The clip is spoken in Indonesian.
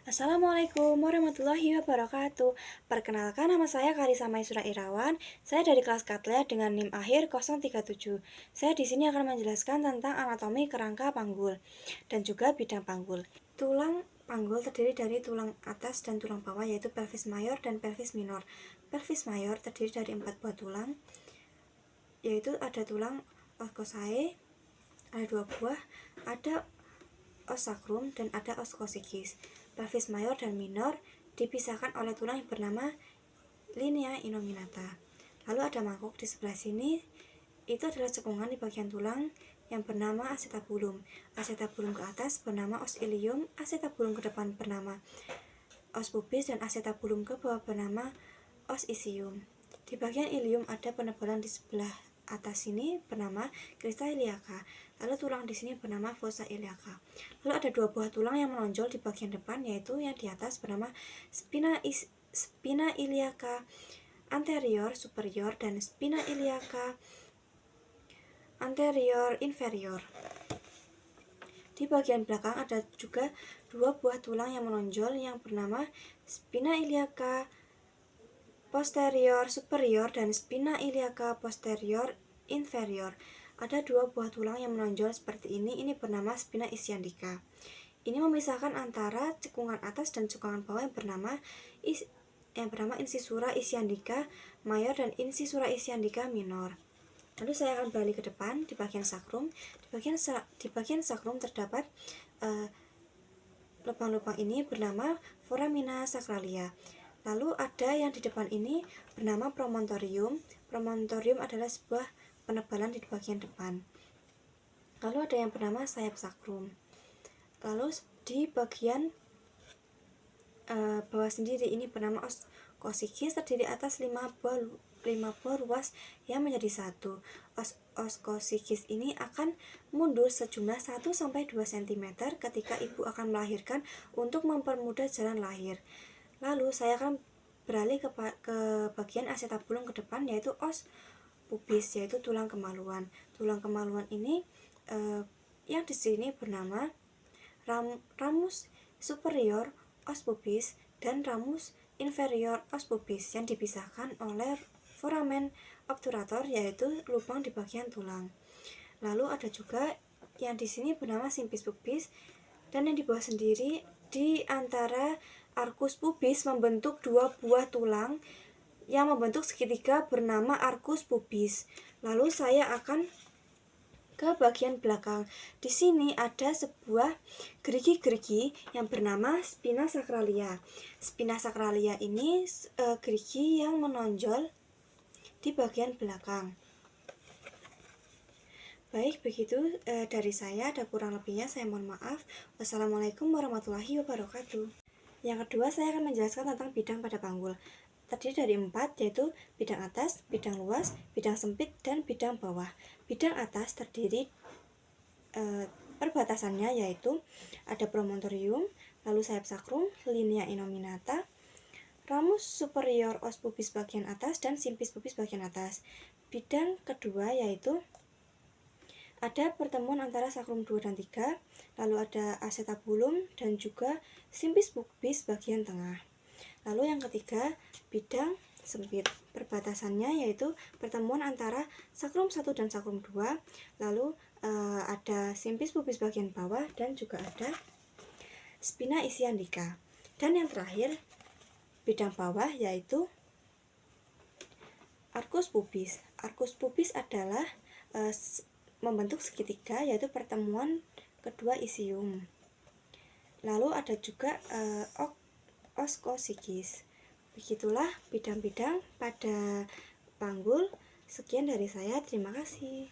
Assalamualaikum warahmatullahi wabarakatuh. Perkenalkan, nama saya Karisa Maisura Irawan. Saya dari kelas Katlea dengan NIM akhir 037. Saya di sini akan menjelaskan tentang anatomi kerangka panggul dan juga bidang panggul. Tulang panggul terdiri dari tulang atas dan tulang bawah, yaitu pelvis mayor dan pelvis minor. Pelvis mayor terdiri dari 4 buah tulang, yaitu ada tulang oskosai, ada 2 buah, ada os sacrum dan ada os coccygeus. Pelvis mayor dan minor dipisahkan oleh tulang yang bernama linea innominata. Lalu ada mangkuk di sebelah sini, itu adalah cekungan di bagian tulang yang bernama acetabulum. Acetabulum ke atas bernama os ilium, acetabulum ke depan bernama os pubis, dan acetabulum ke bawah bernama os isium. Di bagian ilium ada penebalan di sebelah atas sini bernama crista iliaca. Lalu tulang di sini bernama fossa iliaca. Lalu ada 2 buah tulang yang menonjol di bagian depan, yaitu yang di atas bernama spina iliaca anterior superior dan spina iliaca anterior inferior. Di bagian belakang ada juga 2 buah tulang yang menonjol yang bernama spina iliaca posterior superior dan spina iliaca posterior inferior. Ada 2 buah tulang yang menonjol seperti ini bernama spina ischiadica. Ini memisahkan antara cekungan atas dan cekungan bawah yang bernama incisura ischiadica mayor dan incisura ischiadica minor. Lalu saya akan beralih ke depan di bagian sakrum. Di bagian sakrum terdapat lubang-lubang ini bernama foramina sacralia. Lalu ada yang di depan ini bernama promontorium. Promontorium adalah sebuah penebalan di bagian depan. Lalu ada yang bernama sayap sakrum. Lalu di bagian bawah sendiri ini bernama os coccygeus, terdiri atas 5 buah ruas yang menjadi satu. Os coccygeus ini akan mundur sejumlah 1-2 cm ketika ibu akan melahirkan untuk mempermudah jalan lahir. Lalu saya akan beralih ke bagian acetabulum ke depan, yaitu os pubis, yaitu tulang kemaluan. Tulang kemaluan ini yang di sini bernama ramus superior os pubis dan ramus inferior os pubis yang dipisahkan oleh foramen obturator, yaitu lubang di bagian tulang. Lalu ada juga yang di sini bernama simpis pubis, dan yang di bawah sendiri di antara arcus pubis membentuk 2 buah tulang yang membentuk segitiga bernama arcus pubis. Lalu saya akan ke bagian belakang. Di sini ada sebuah gerigi-gerigi yang bernama spina sacralia. Spina sacralia ini gerigi yang menonjol di bagian belakang. Baik, begitu dari saya. Ada kurang lebihnya saya mohon maaf. Wassalamualaikum warahmatullahi wabarakatuh. Yang kedua, saya akan menjelaskan tentang bidang pada panggul. Terdiri dari 4, yaitu bidang atas, bidang luas, bidang sempit, dan bidang bawah. Bidang atas terdiri perbatasannya yaitu ada promontorium, lalu sayap sakrum, linea innominata, ramus superior os pubis bagian atas, dan simpis pubis bagian atas. Bidang kedua yaitu ada pertemuan antara sakrum 2 dan 3, lalu ada acetabulum dan juga simpis pubis bagian tengah. Lalu yang ketiga, bidang sempit. Perbatasannya yaitu pertemuan antara sakrum 1 dan sakrum 2, lalu ada simpis pubis bagian bawah dan juga ada spina ischiadica. Dan yang terakhir, bidang bawah yaitu arcus pubis. Arcus pubis adalah membentuk segitiga, yaitu pertemuan kedua isium. Lalu ada juga os coccygeus. Begitulah bidang-bidang pada panggul. Sekian dari saya, terima kasih.